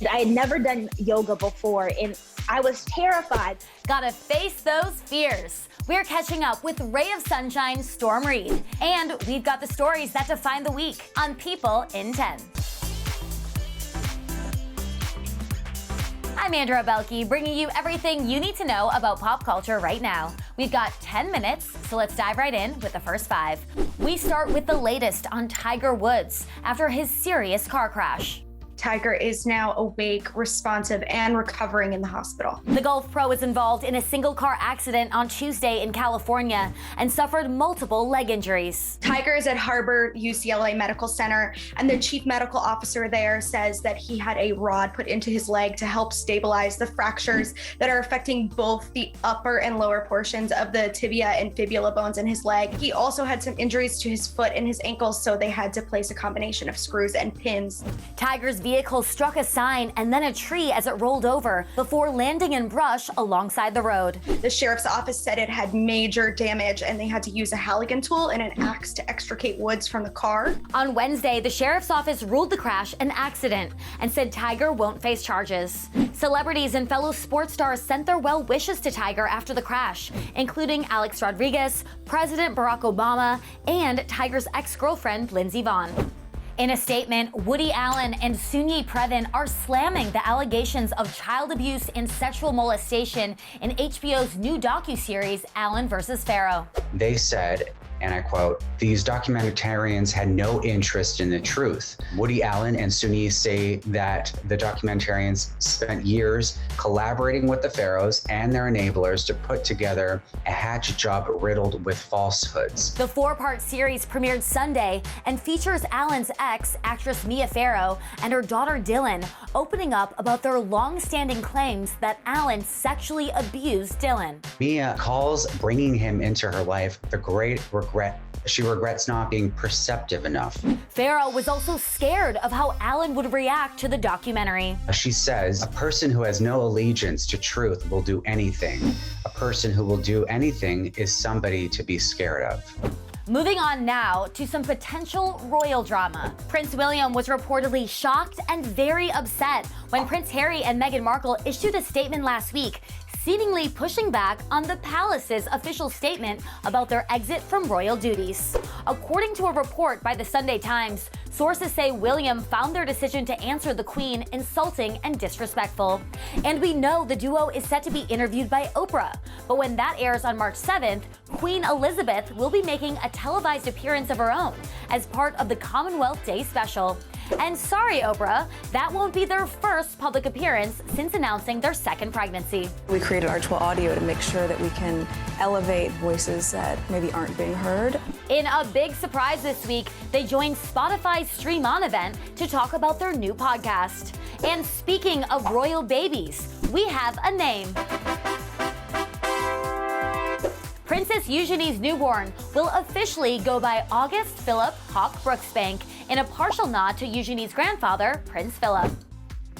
I had never done yoga before, and I was terrified. Gotta face those fears. We're catching up with Ray of Sunshine, Storm Reid. And we've got the stories that define the week on People in 10. I'm Andrea Belke, bringing you everything you need to know about pop culture right now. We've got 10 minutes, so let's dive right in with the first 5. We start with the latest on Tiger Woods after his serious car crash. Tiger is now awake, responsive, and recovering in the hospital. The golf pro was involved in a single-car accident on Tuesday in California and suffered multiple leg injuries. Tiger is at Harbor UCLA Medical Center, and the chief medical officer there says that he had a rod put into his leg to help stabilize the fractures that are affecting both the upper and lower portions of the tibia and fibula bones in his leg. He also had some injuries to his foot and his ankles, so they had to place a combination of screws and pins. Tiger's vehicle struck a sign and then a tree as it rolled over before landing in brush alongside the road. The sheriff's office said it had major damage and they had to use a Halligan tool and an axe to extricate Woods from the car. On Wednesday, the sheriff's office ruled the crash an accident and said Tiger won't face charges. Celebrities and fellow sports stars sent their well wishes to Tiger after the crash, including Alex Rodriguez, President Barack Obama, and Tiger's ex-girlfriend Lindsey Vonn. In a statement, Woody Allen and Sunyi Previn are slamming the allegations of child abuse and sexual molestation in HBO's new docuseries, Allen vs. Farrow. They said, and I quote, "These documentarians had no interest in the truth." Woody Allen and Sunyi say that the documentarians spent years collaborating with the Farrows and their enablers to put together a hatchet job riddled with falsehoods. The 4-part series premiered Sunday and features Allen's ex, actress Mia Farrow, and her daughter Dylan, opening up about their long-standing claims that Allen sexually abused Dylan. Mia calls bringing him into her life the great regret. She regrets not being perceptive enough. Farrow was also scared of how Allen would react to the documentary. She says, "A person who has no allegiance to truth will do anything. A person who will do anything is somebody to be scared of." Moving on now to some potential royal drama. Prince William was reportedly shocked and very upset when Prince Harry and Meghan Markle issued a statement last week, seemingly pushing back on the palace's official statement about their exit from royal duties. According to a report by the Sunday Times, sources say William found their decision to answer the Queen insulting and disrespectful. And we know the duo is set to be interviewed by Oprah, but when that airs on March 7th, Queen Elizabeth will be making a televised appearance of her own as part of the Commonwealth Day special. And sorry, Oprah, that won't be their first public appearance since announcing their second pregnancy. We created Archwell Audio to make sure that we can elevate voices that maybe aren't being heard. In a big surprise this week, they joined Spotify's Stream On event to talk about their new podcast. And speaking of royal babies, we have a name. Princess Eugenie's newborn will officially go by August Philip Hawk Brooksbank in a partial nod to Eugenie's grandfather, Prince Philip.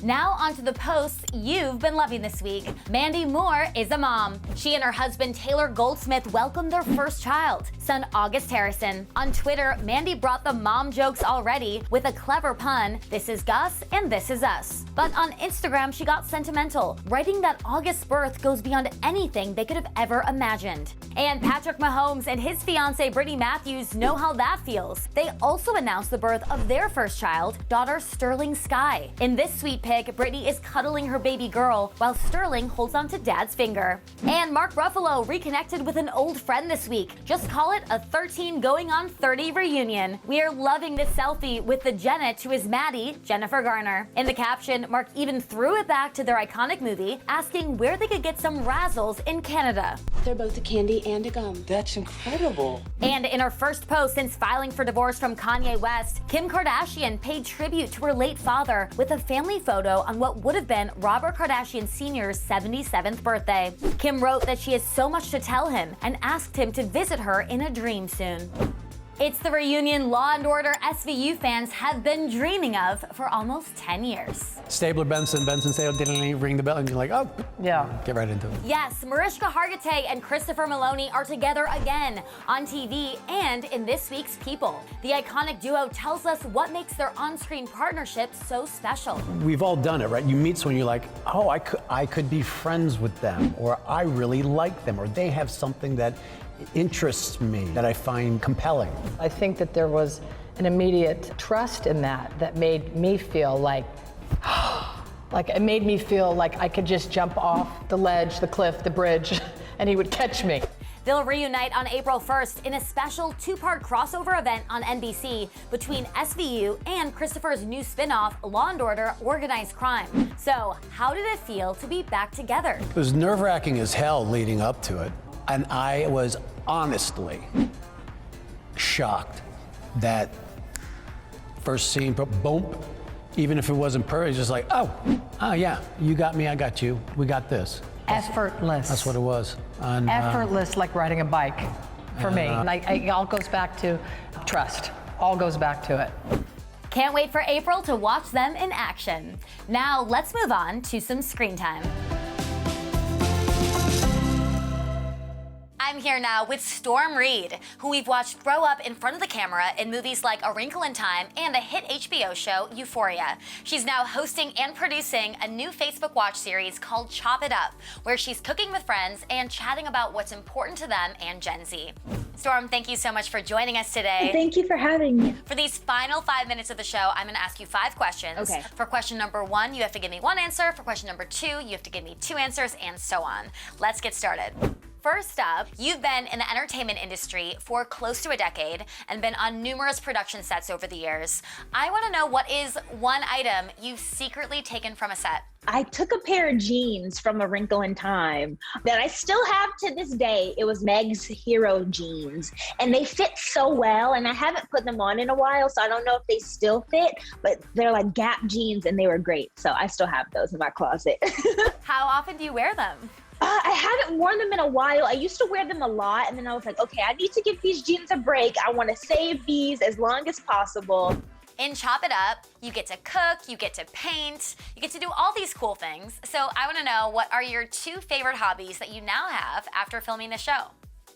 Now onto the posts you've been loving this week. Mandy Moore is a mom. She and her husband Taylor Goldsmith welcomed their first child, son August Harrison. On Twitter, Mandy brought the mom jokes already with a clever pun, "This is Gus and this is us." But on Instagram, she got sentimental, writing that August's birth goes beyond anything they could have ever imagined. And Patrick Mahomes and his fiancée Brittany Matthews know how that feels. They also announced the birth of their first child, daughter Sterling Sky. In this sweet pic, Brittany is cuddling her baby girl while Sterling holds onto dad's finger. And Mark Ruffalo reconnected with an old friend this week. Just call it a 13 going on 30 reunion. We are loving this selfie with the Janet to his Maddie, Jennifer Garner. In the caption, Mark even threw it back to their iconic movie, asking where they could get some razzles in Canada. They're both a candy and a gum. That's incredible. And in her first post since filing for divorce from Kanye West, Kim Kardashian paid tribute to her late father with a family photo on what would have been Robert Kardashian Sr.'s 77th birthday. Kim wrote that she has so much to tell him and asked him to visit her in a dream soon. It's the reunion Law & Order SVU fans have been dreaming of for almost 10 years. Stabler, Benson Stabler, didn't ring the bell, and you're like, oh, yeah, get right into it. Yes, Mariska Hargitay and Christopher Meloni are together again on TV and in this week's People. The iconic duo tells us what makes their on-screen partnership so special. We've all done it, right? You meet someone, you're like, oh, I could be friends with them, or I really like them, or they have something that interests me, that I find compelling. I think that there was an immediate trust in that made me feel like it made me feel like I could just jump off the ledge, the cliff, the bridge, and he would catch me. They'll reunite on April 1st in a special two-part crossover event on NBC between SVU and Christopher's new spin-off, Law & Order Organized Crime. So, how did it feel to be back together? It was nerve-wracking as hell leading up to it. And I was honestly shocked that first scene, boom, even if it wasn't perfect, it's just like, oh yeah, you got me, I got you, we got this. Effortless. That's what it was. And, effortless, like riding a bike for me. It all goes back to trust. All goes back to it. Can't wait for April to watch them in action. Now let's move on to some screen time. I'm here now with Storm Reid, who we've watched grow up in front of the camera in movies like A Wrinkle in Time and the hit HBO show Euphoria. She's now hosting and producing a new Facebook Watch series called Chop It Up, where she's cooking with friends and chatting about what's important to them and Gen Z. Storm, thank you so much for joining us today. Thank you for having me. For these final 5 minutes of the show, I'm gonna ask you 5 questions. Okay. For question number 1, you have to give me 1 answer. For question number 2, you have to give me 2 answers, and so on. Let's get started. First up, you've been in the entertainment industry for close to a decade and been on numerous production sets over the years. I want to know, what is one item you've secretly taken from a set? I took a pair of jeans from A Wrinkle in Time that I still have to this day. It was Meg's Hero jeans, and they fit so well, and I haven't put them on in a while, so I don't know if they still fit, but they're like Gap jeans, and they were great, so I still have those in my closet. How often do you wear them? I haven't worn them in a while. I used to wear them a lot, and then I was like, okay, I need to give these jeans a break. I want to save these as long as possible. In Chop It Up, you get to cook, you get to paint, you get to do all these cool things. So I want to know, what are your 2 favorite hobbies that you now have after filming the show?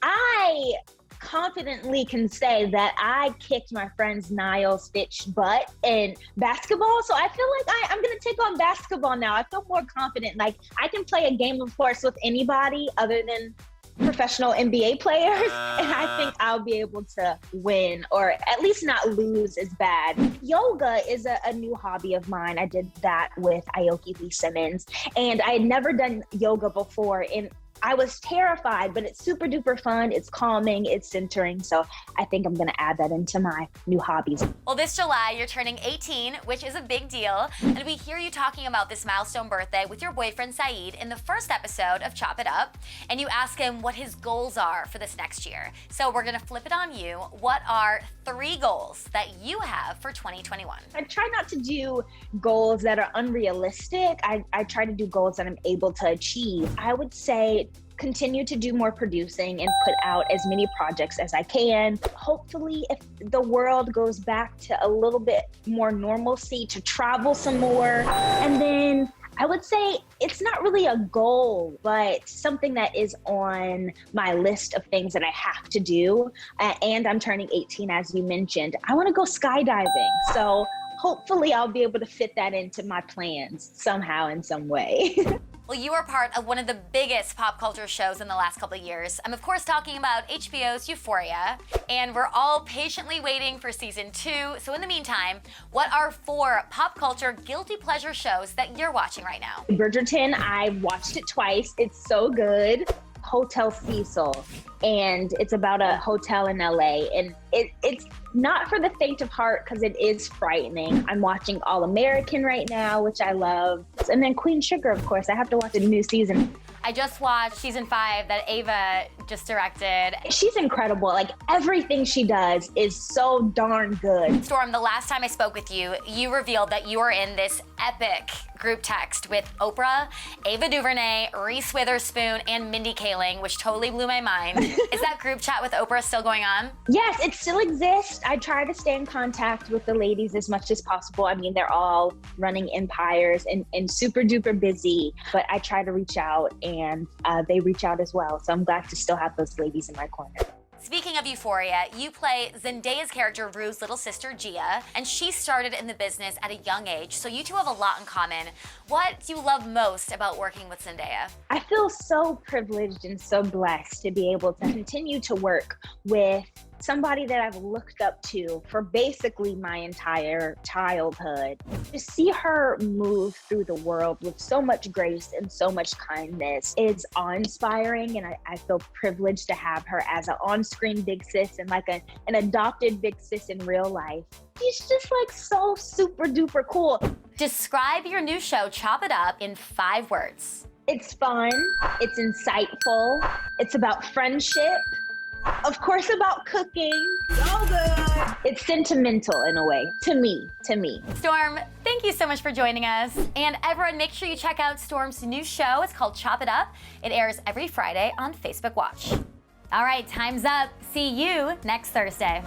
I confidently can say that I kicked my friend's Niall's Fitch butt in basketball. So I feel like I'm going to take on basketball now. I feel more confident. Like, I can play a game of horse with anybody other than professional NBA players, and I think I'll be able to win, or at least not lose as bad. Yoga is a new hobby of mine. I did that with Aoki Lee Simmons, and I had never done yoga before, and I was terrified, but it's super duper fun. It's calming, it's centering. So I think I'm gonna add that into my new hobbies. Well, this July, you're turning 18, which is a big deal. And we hear you talking about this milestone birthday with your boyfriend, Saeed, in the first episode of Chop It Up. And you ask him what his goals are for this next year. So we're gonna flip it on you. What are 3 goals that you have for 2021? I try not to do goals that are unrealistic. I try to do goals that I'm able to achieve. I would say continue to do more producing and put out as many projects as I can. Hopefully, if the world goes back to a little bit more normalcy, to travel some more. And then I would say it's not really a goal, but something that is on my list of things that I have to do. And I'm turning 18, as you mentioned. I want to go skydiving. So hopefully I'll be able to fit that into my plans somehow, in some way. Well, you are part of one of the biggest pop culture shows in the last couple of years. I'm of course talking about HBO's Euphoria, and we're all patiently waiting for season 2. So in the meantime, what are 4 pop culture guilty pleasure shows that you're watching right now? Bridgerton, I watched it twice. It's so good. Hotel Cecil, and it's about a hotel in LA, and it's not for the faint of heart because it is frightening. I'm watching All American right now, which I love, and then Queen Sugar, of course. I have to watch the new season. I just watched season 5 that Ava just directed. She's incredible. Like, everything she does is so darn good. Storm, the last time I spoke with you, you revealed that you were in this epic group text with Oprah, Ava DuVernay, Reese Witherspoon, and Mindy Kaling, which totally blew my mind. Is that group chat with Oprah still going on? Yes, it still exists. I try to stay in contact with the ladies as much as possible. I mean, they're all running empires and super duper busy, but I try to reach out, and they reach out as well. So I'm glad to still have those ladies in my corner. Speaking of Euphoria, you play Zendaya's character Rue's little sister Gia, and she started in the business at a young age, so you two have a lot in common. What do you love most about working with Zendaya? I feel so privileged and so blessed to be able to continue to work with somebody that I've looked up to for basically my entire childhood. To see her move through the world with so much grace and so much kindness is awe-inspiring, and I feel privileged to have her as an on-screen big sis and like an adopted big sis in real life. She's just like so super duper cool. Describe your new show, Chop It Up, in 5 words. It's fun, it's insightful, it's about friendship, of course about cooking. So good. It's sentimental in a way, to me. Storm, thank you so much for joining us. And everyone, make sure you check out Storm's new show. It's called Chop It Up. It airs every Friday on Facebook Watch. All right, time's up. See you next Thursday.